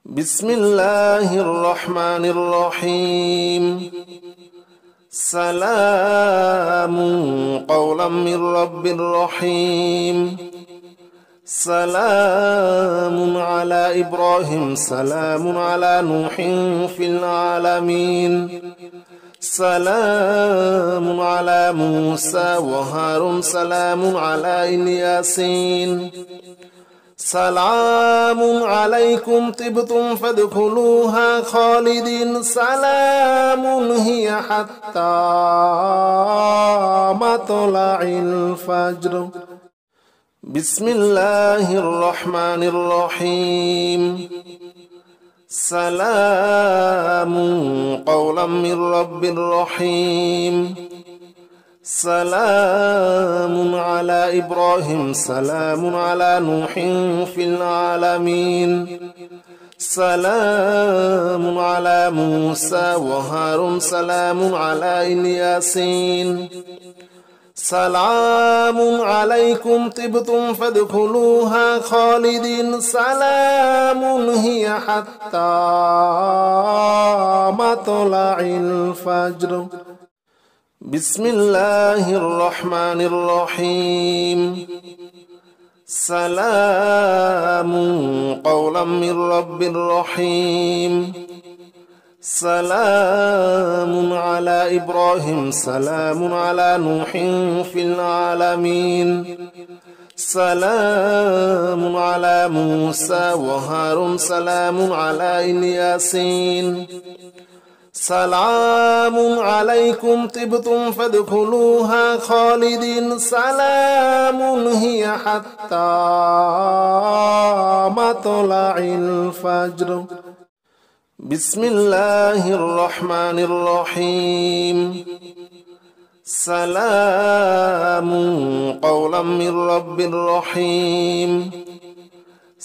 بسم الله الرحمن الرحيم سلام قولا من رب رحيم سلام على إبراهيم سلام على نوح في العالمين سلام على موسى وهارون سلام على الياسين سلام عليكم طبتم فادخلوها خالدين سلام هي حتى مطلع الفجر بسم الله الرحمن الرحيم سلام قولا من رب رحيم سلام على إبراهيم سلام على نوح في العالمين سلام على موسى وهارون سلام على الياسين سلام عليكم طبتم فادخلوها خالدين سلام هي حتى مطلع الفجر بسم الله الرحمن الرحيم سلام قولا من رب رحيم سلام على إبراهيم سلام على نوح في العالمين سلام على موسى وهارون سلام على الياسين سلام عليكم طبتم فادخلوها خالدين سلام هي حتى مطلع الفجر بسم الله الرحمن الرحيم سلام قولا من رب رحيم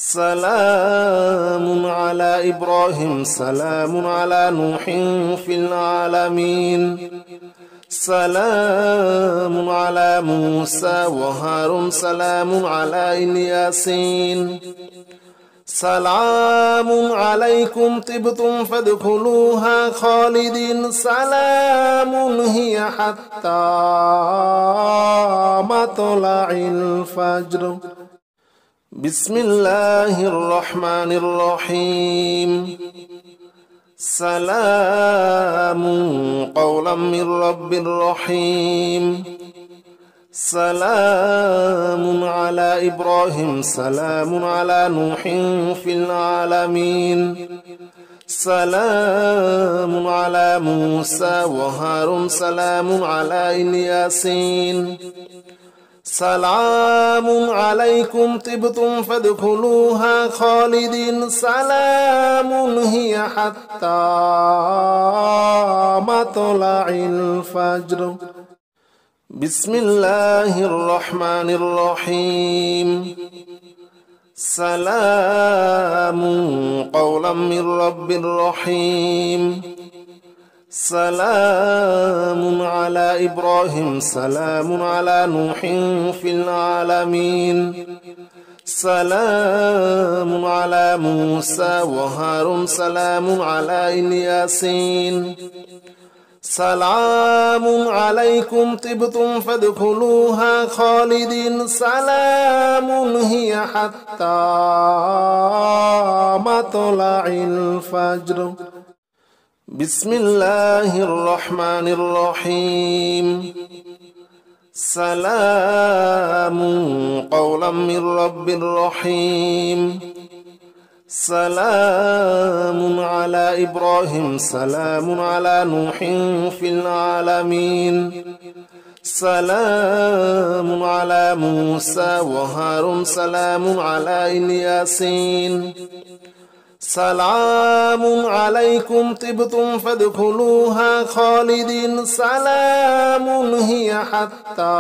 سلام على إبراهيم سلام على نوح في العالمين سلام على موسى وهارون سلام على الياسين سلام عليكم طبتم فادخلوها خالدين سلام هي حتى مطلع الفجر بسم الله الرحمن الرحيم سلام قولا من رب رحيم سلام على إبراهيم سلام على نوح في العالمين سلام على موسى وهارون سلام على الياسين سلام عليكم طبتم فادخلوها خالدين سلام هي حتى مطلع الفجر بسم الله الرحمن الرحيم سلام قولا من رب رحيم سلام على إبراهيم سلام على نوح في العالمين سلام على موسى وهارون سلام على الياسين سلام عليكم طبتم فادخلوها خالدين سلام هي حتى مطلع الفجر بسم الله الرحمن الرحيم سلام قولا من رب رحيم سلام على إبراهيم سلام على نوح في العالمين سلام على موسى وهارون سلام على الياسين سلام عليكم طبتم فادخلوها خالدين سلام هي حتى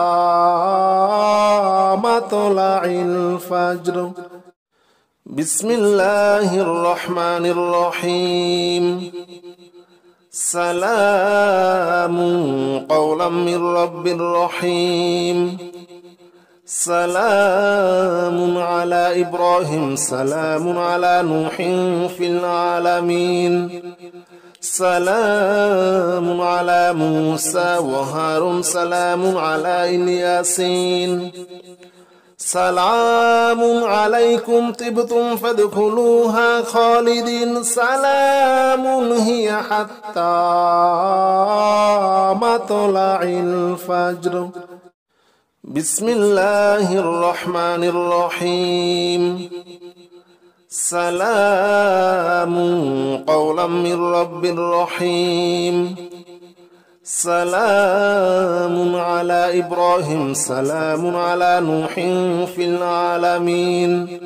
مطلع الفجر بسم الله الرحمن الرحيم سلام قولا من رب رحيم سلام على إبراهيم سلام على نوح في العالمين سلام على موسى وهارون سلام على الياسين سلام عليكم طبتم فادخلوها خالدين سلام هي حتى مطلع الفجر بسم الله الرحمن الرحيم سلام قولا من رب رحيم سلام على إبراهيم سلام على نوح في العالمين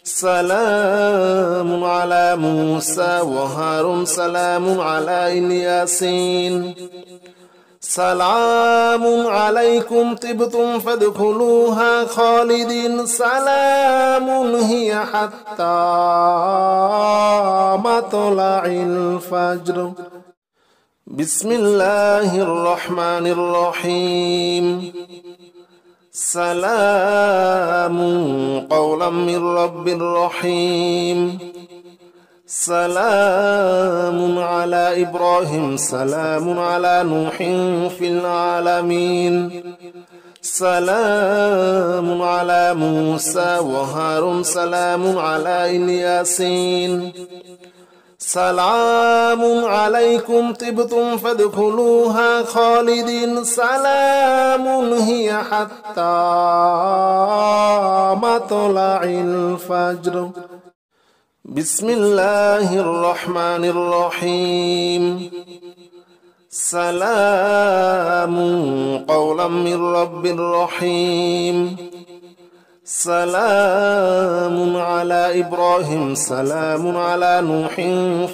سلام على موسى وهارون سلام على الياسين سلام عليكم طبتم فادخلوها خالدين سلام هي حتى مطلع الفجر بسم الله الرحمن الرحيم سلام قولا من رب رحيم سلام على إبراهيم سلام على نوح في العالمين سلام على موسى وهارون سلام على الياسين سلام عليكم طبتم فادخلوها خالدين سلام هي حتى مطلع الفجر بسم الله الرحمن الرحيم سلام قولا من رب رحيم سلام على إبراهيم سلام على نوح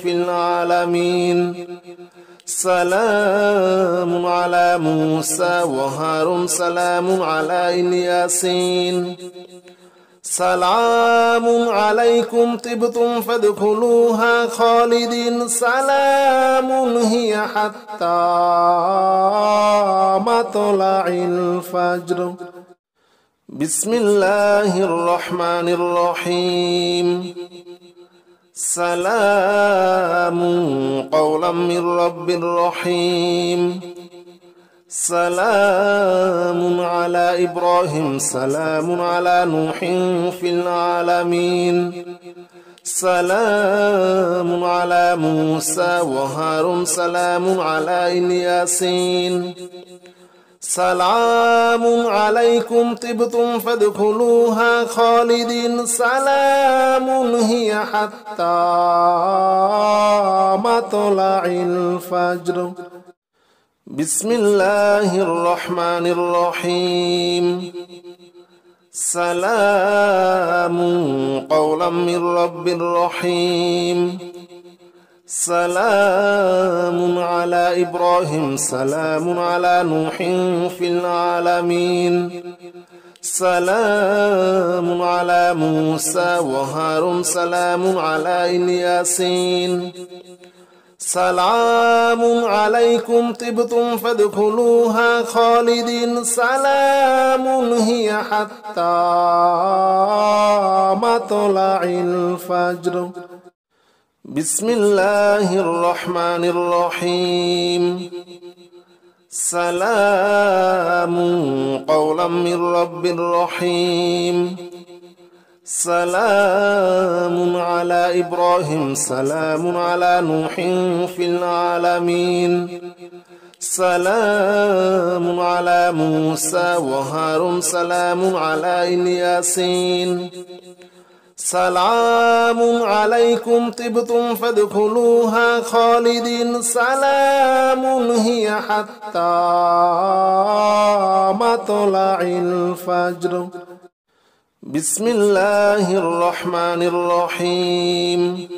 في العالمين سلام على موسى وهارون سلام على الياسين سلام عليكم طبتم فادخلوها خالدين سلام هي حتى مطلع الفجر بسم الله الرحمن الرحيم سلام قولا من رب رحيم سلام على إبراهيم سلام على نوح في العالمين سلام على موسى وهارون سلام على الياسين سلام عليكم طبتم فادخلوها خالدين سلام هي حتى مطلع الفجر بسم الله الرحمن الرحيم سلام قولا من رب رحيم سلام على إبراهيم سلام على نوح في العالمين سلام على موسى وهارون سلام على الياسين سلام عليكم طبتم فادخلوها خالدين سلام هي حتى مطلع الفجر بسم الله الرحمن الرحيم سلام قولا من رب رحيم سلام على إبراهيم سلام على نوح في العالمين سلام على موسى وهارون سلام على الياسين سلام عليكم طبتم فادخلوها خالدين سلام هي حتى مطلع الفجر بسم الله الرحمن الرحيم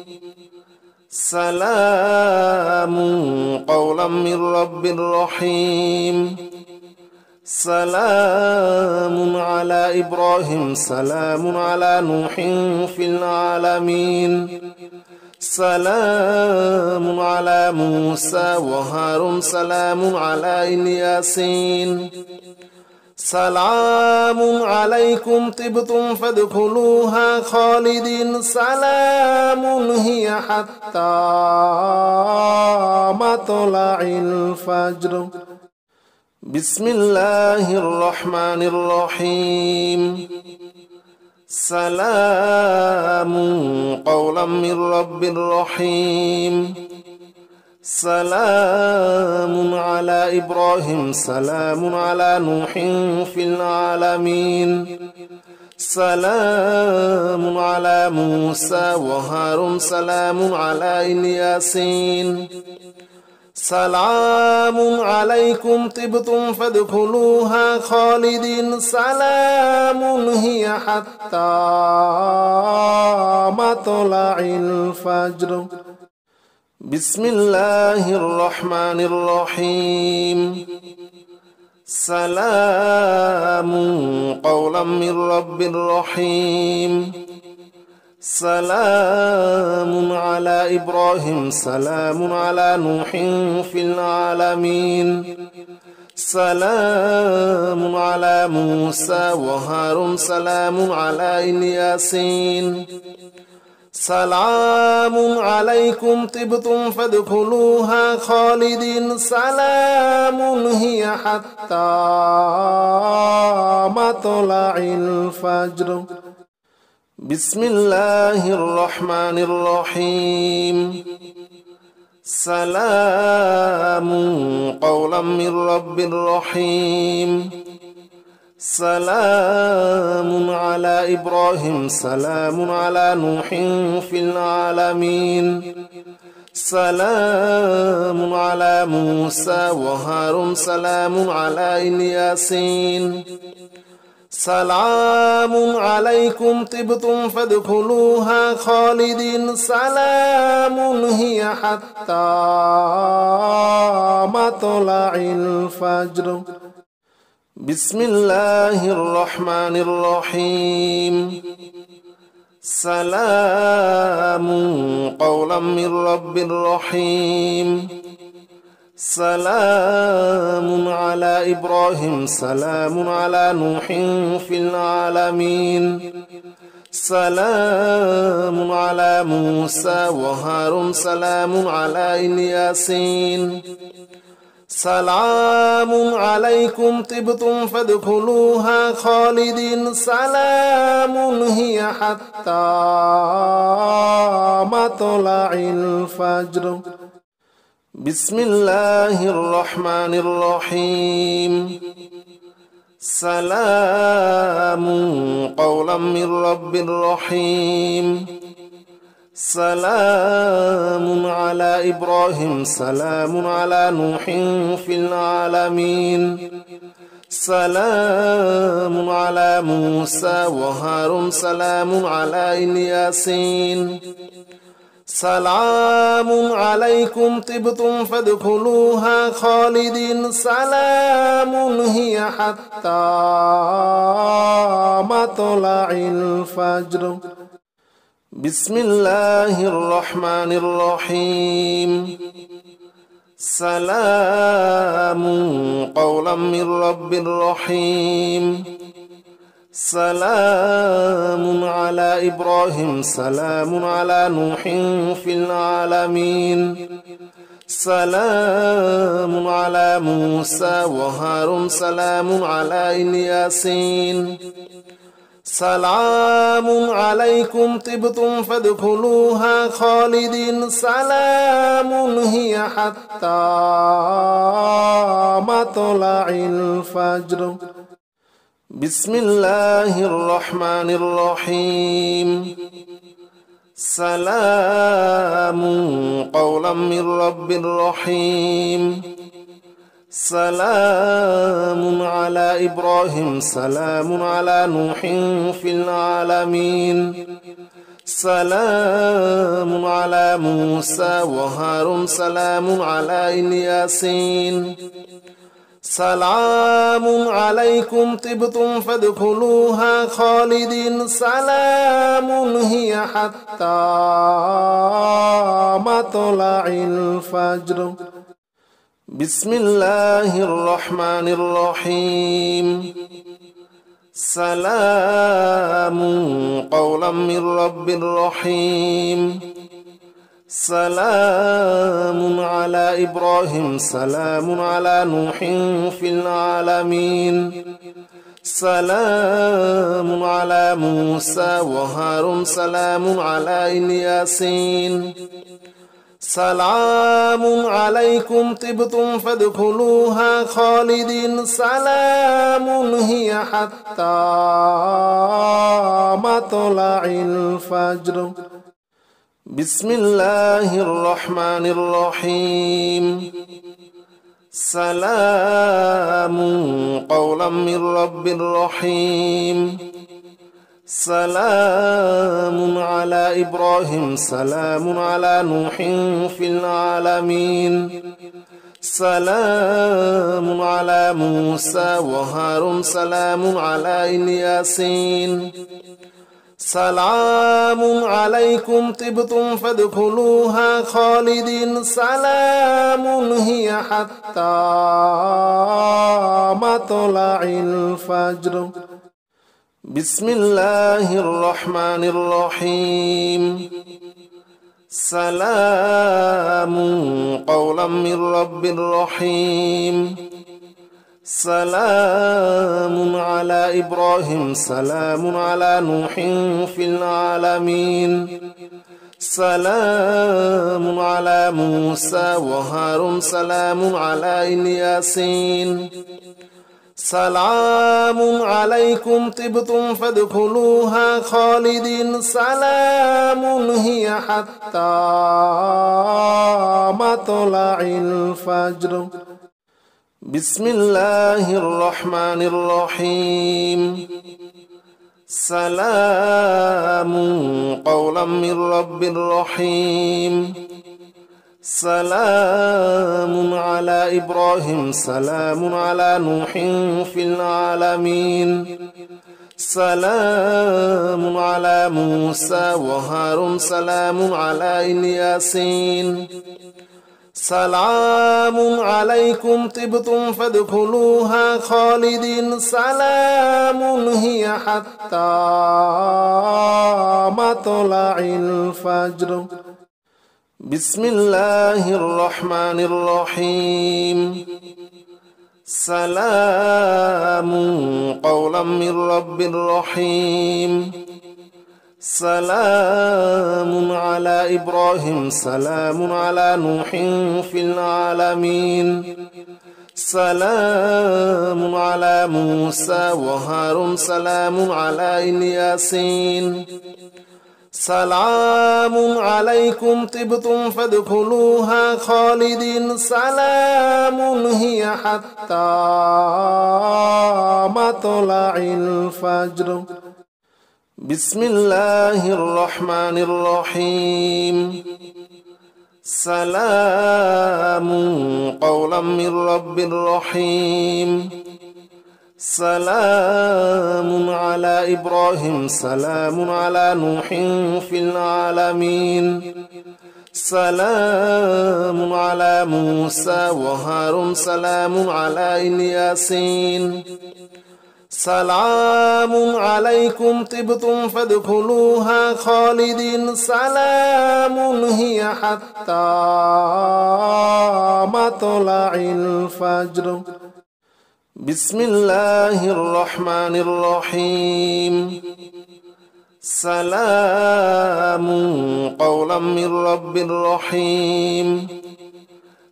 سلام قولا من رب رحيم سلام على إبراهيم سلام على نوح في العالمين سلام على موسى وهارون سلام على الياسين سلام عليكم طبتم فادخلوها خالدين سلام هي حتى مطلع الفجر بسم الله الرحمن الرحيم سلام قولا من رب رحيم سلام على إبراهيم سلام على نوح في العالمين سلام على موسى وهارون سلام على الياسين سلام عليكم طبتم فادخلوها خالدين سلام هي حتى مطلع الفجر بسم الله الرحمن الرحيم سلام قولا من رب رحيم سلام على إبراهيم سلام على نوح في العالمين سلام على موسى وهارون سلام على الياسين سلام عليكم طبتم فادخلوها خالدين سلام هي حتى مطلع الفجر بسم الله الرحمن الرحيم سلام قولا من رب رحيم سلام على إبراهيم سلام على نوح في العالمين سلام على موسى وهارون سلام على الياسين سلام عليكم طبتم فادخلوها خالدين سلام هي حتى مطلع الفجر بسم الله الرحمن الرحيم سلام قولا من رب رحيم سلام على إبراهيم سلام على نوح في العالمين سلام على موسى وهارون سلام على الياسين سلام عليكم طبتم فادخلوها خالدين سلام هي حتى مطلع الفجر بسم الله الرحمن الرحيم سلام قولا من رب رحيم سلام على إبراهيم سلام على نوح في العالمين سلام على موسى وهارون سلام على الياسين سلام عليكم طبتم فادخلوها خالدين سلام هي حتى مطلع الفجر بسم الله الرحمن الرحيم سلام قولا من رب رحيم سلام على إبراهيم سلام على نوح في العالمين سلام على موسى وهارون سلام على الياسين سلام عليكم طبتم فادخلوها خالدين سلام هي حتى مطلع الفجر بسم الله الرحمن الرحيم سلام قولا من رب رحيم سلام على إبراهيم سلام على نوح في العالمين سلام على موسى وهارون سلام على الياسين سلام عليكم طبتم فادخلوها خالدين سلام هي حتى مطلع الفجر بسم الله الرحمن الرحيم سلام قولا من رب رحيم سلام على إبراهيم سلام على نوح في العالمين سلام على موسى وهارون سلام على الياسين سلام عليكم طبتم فادخلوها خالدين سلام هي حتى مطلع الفجر بسم الله الرحمن الرحيم سلام قولا من رب رحيم سلام على إبراهيم سلام على نوح في العالمين سلام على موسى وهارون سلام على الياسين سلام عليكم طبتم فادخلوها خالدين سلام هي حتى مطلع الفجر بسم الله الرحمن الرحيم سلام قولا من رب رحيم سلام على إبراهيم سلام على نوح في العالمين سلام على موسى وهارون سلام على الياسين سلام عليكم طبتم فادخلوها خالدين سلام هي حتى مطلع الفجر بسم الله الرحمن الرحيم سلام قولا من رب رحيم سلام على إبراهيم سلام على نوح في العالمين سلام على موسى وهارون سلام على الياسين سلام عليكم طبتم فادخلوها خالدين سلام هي حتى مطلع الفجر بسم الله الرحمن الرحيم سلام قولا من رب رحيم سلام على إبراهيم سلام على نوح في العالمين سلام على موسى وهارون سلام على الياسين سلام عليكم طبتم فادخلوها خالدين سلام هي حتى مطلع الفجر بسم الله الرحمن الرحيم سلام قولا من رب رحيم سلام على إبراهيم سلام على نوح في العالمين سلام على موسى وهارون سلام على الياسين سلام عليكم طبتم فادخلوها خالدين سلام هي حتى مطلع الفجر بسم الله الرحمن الرحيم سلام قولا من رب رحيم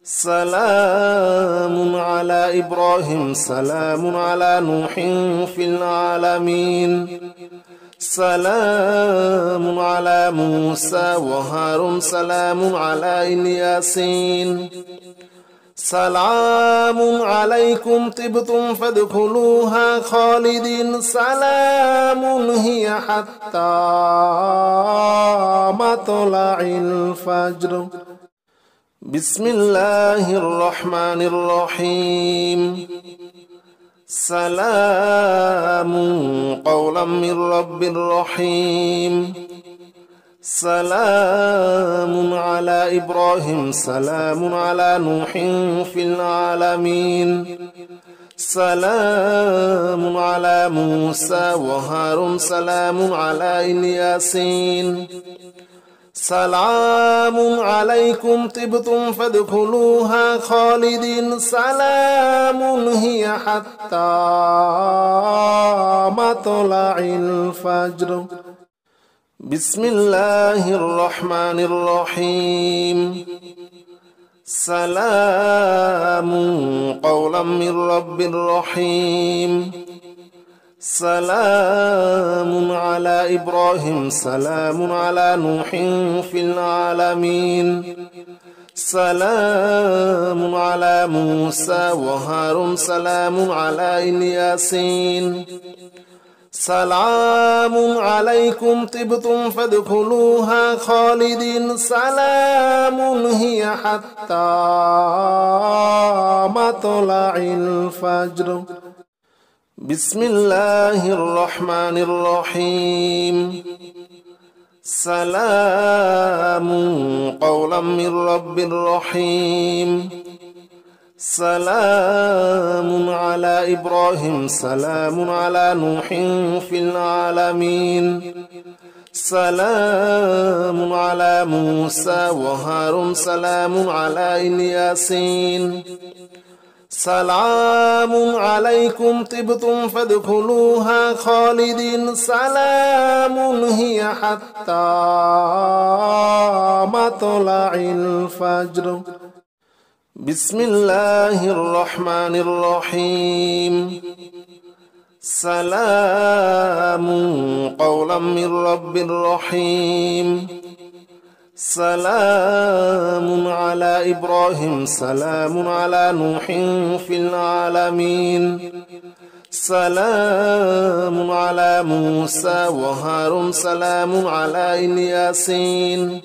سلام على إبراهيم سلام على نوح في العالمين سلام على موسى وهارون سلام على الياسين سلام عليكم طبتم فادخلوها خالدين سلام هي حتى مطلع الفجر بسم الله الرحمن الرحيم سلام قولا من رب رحيم سلام على على إبراهيم سلام على نوح في العالمين سلام على موسى وهارون سلام على الياسين سلام عليكم طبتم فادخلوها خالدين سلام هي حتى مطلع الفجر بسم الله الرحمن الرحيم سلام قولا من رب رحيم سلام على إبراهيم سلام على نوح في العالمين سلام على موسى وهارون سلام على الياسين سلام عليكم طبتم فادخلوها خالدين سلام هي حتى مطلع الفجر بسم الله الرحمن الرحيم سلام قولا من رب رحيم سلام على إبراهيم سلام على نوح في العالمين سلام على موسى وهارون سلام على الياسين سلام عليكم طبتم فادخلوها خالدين سلام هي حتى مطلع الفجر بسم الله الرحمن الرحيم سلام قولا من رب رحيم سلام على إبراهيم سلام على نوح في العالمين سلام على موسى وهارون سلام على الياسين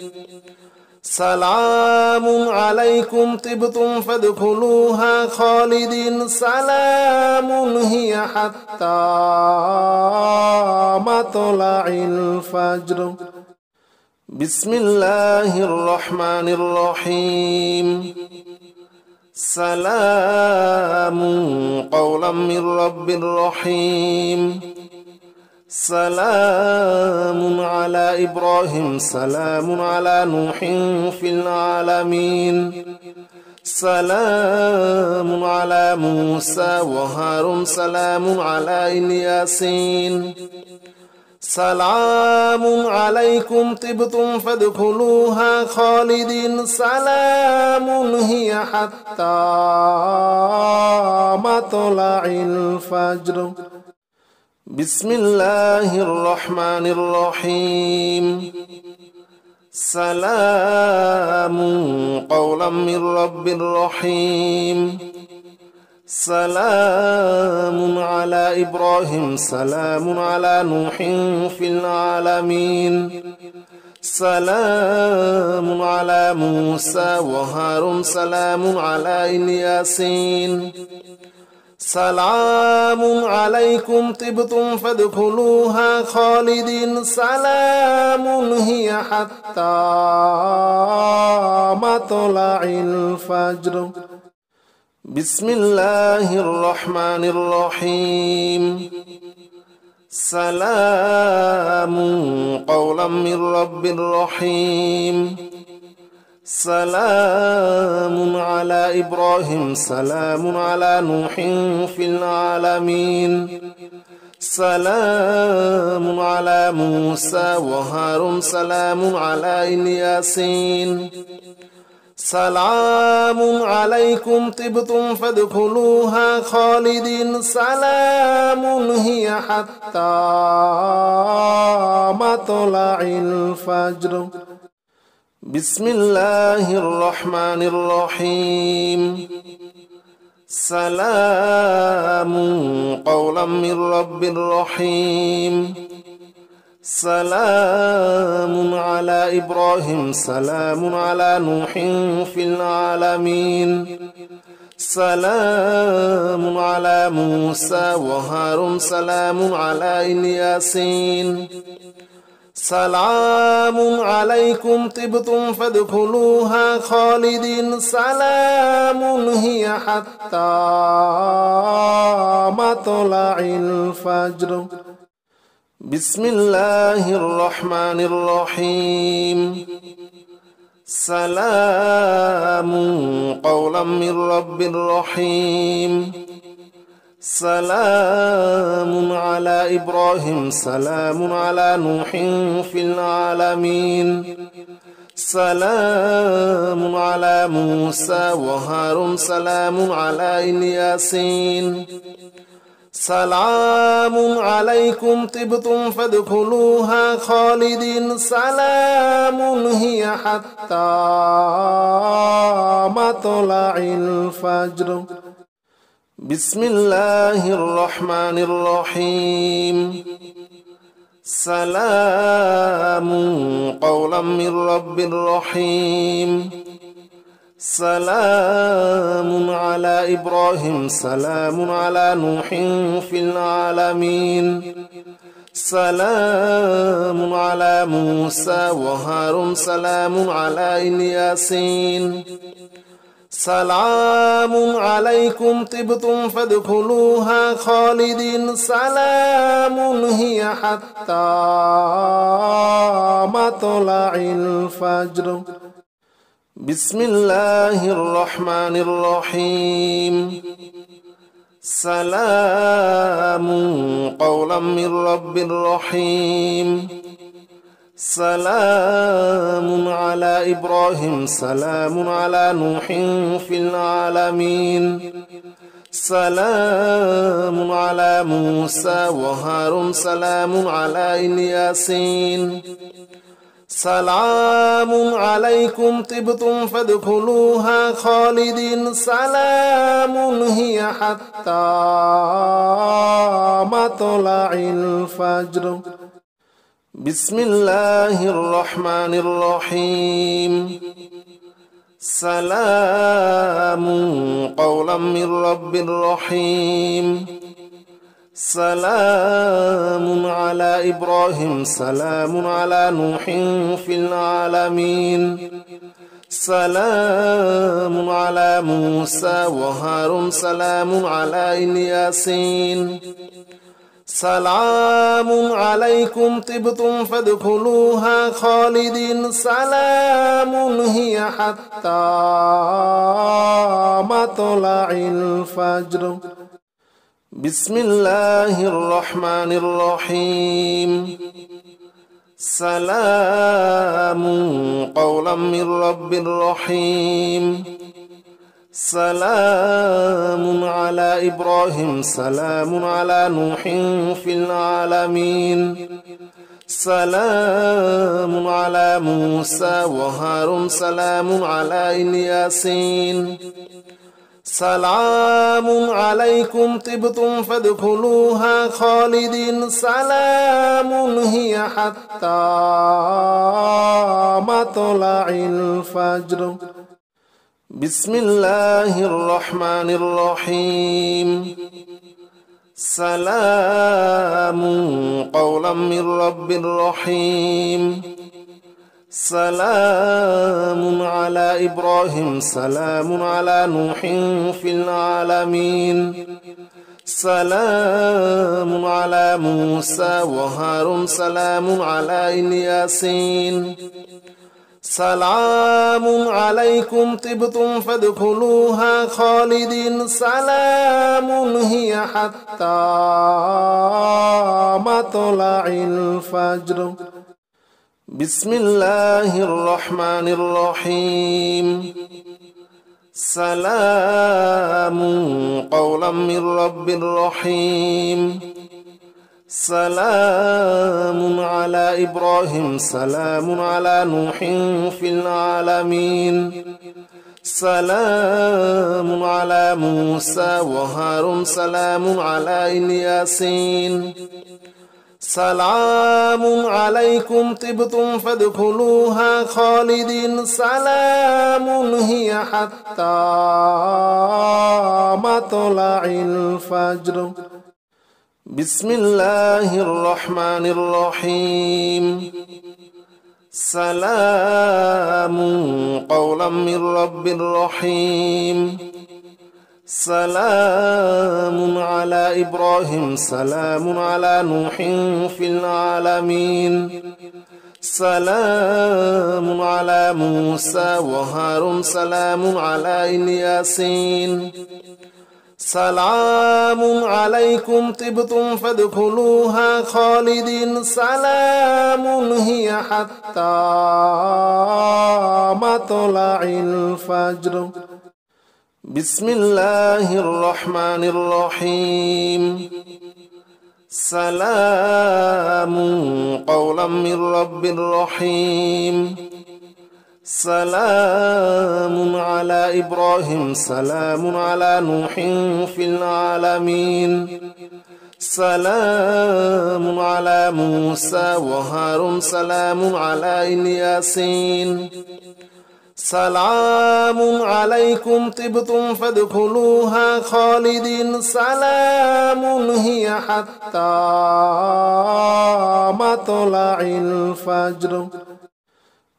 سلام عليكم طبتم فادخلوها خالدين سلام هي حتى مطلع الفجر بسم الله الرحمن الرحيم سلام قولا من رب رحيم سلام على إبراهيم سلام على نوح في العالمين سلام على موسى وهارون سلام على الياسين سلام عليكم طبتم فادخلوها خالدين سلام هي حتى مطلع الفجر بسم الله الرحمن الرحيم سلام قولا من رب رحيم سلام على إبراهيم سلام على نوح في العالمين سلام على موسى وهارون سلام على الياسين سلام عليكم طبتم فادخلوها خالدين سلام هي حتى مطلع الفجر بسم الله الرحمن الرحيم سلام قولا من رب رحيم سلام على إبراهيم سلام على نوح في العالمين سلام على موسى وهارون سلام على الياسين سلام عليكم طبتم فادخلوها خالدين سلام هي حتى مطلع الفجر بسم الله الرحمن الرحيم سلام قولا من رب رحيم سلام على إبراهيم سلام على نوح في العالمين سلام على موسى وهارون سلام على الياسين سلام عليكم طبتم فادخلوها خالدين سلام هي حتى مطلع الفجر بسم الله الرحمن الرحيم سلام قولا من رب رحيم سلام على إبراهيم سلام على نوح في العالمين سلام على موسى وهارون سلام على الياسين سلام عليكم طبتم فادخلوها خالدين سلام هي حتى مطلع الفجر بسم الله الرحمن الرحيم سلام قولا من رب رحيم سلام على إبراهيم سلام على نوح في العالمين سلام على موسى وهارون سلام على الياسين سلام عليكم طبتم فادخلوها خالدين سلام هي حتى مطلع الفجر بسم الله الرحمن الرحيم سلام قولا من رب رحيم سلام على إبراهيم سلام على نوح في العالمين سلام على موسى وهارون سلام على الياسين سلام عليكم طبتم فادخلوها خالدين سلام هي حتى مطلع الفجر بسم الله الرحمن الرحيم سلام قولا من رب رحيم سلام على إبراهيم سلام على نوح في العالمين سلام على موسى وهارون سلام على الياسين سلام عليكم طبتم فادخلوها خالدين سلام هي حتى مطلع الفجر بسم الله الرحمن الرحيم سلام قولا من رب رحيم سلام على إبراهيم سلام على نوح في العالمين سلام على موسى وهارون سلام على الياسين سلام عليكم طبتم فادخلوها خالدين سلام هي حتى مطلع الفجر بسم الله الرحمن الرحيم سلام قولا من رب رحيم سلام على إبراهيم سلام على نوح في العالمين سلام على موسى وهارون سلام على الياسين سلام عليكم طبتم فادخلوها خالدين سلام هي حتى مطلع الفجر بسم الله الرحمن الرحيم سلام قولا من رب رحيم سلام على إبراهيم سلام على نوح في العالمين سلام على موسى وهارون سلام على الياسين سلام عليكم طبتم فادخلوها خالدين سلام هي حتى مطلع الفجر بسم الله الرحمن الرحيم سلام قولا من رب رحيم سلام على إبراهيم سلام على نوح في العالمين سلام على موسى وهارون سلام على الياسين سلام عليكم طبتم فادخلوها خالدين سلام هي حتى مطلع الفجر بسم الله الرحمن الرحيم سلام قولا من رب رحيم سلام على إبراهيم سلام على نوح في العالمين سلام على موسى وهارون سلام على الياسين سلام عليكم طبتم فادخلوها خالدين سلام هي حتى مطلع الفجر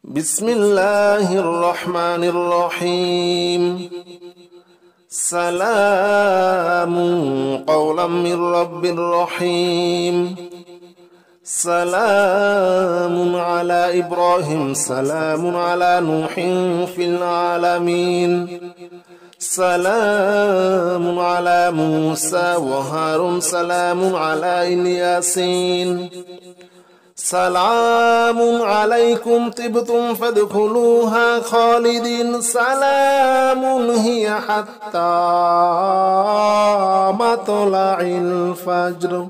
بسم الله الرحمن الرحيم سلام قولا من رب رحيم سلام على إبراهيم سلام على نوح في العالمين سلام على موسى وهارون سلام على الياسين سلام عليكم طبتم فادخلوها خالدين سلام هي حتى مطلع الفجر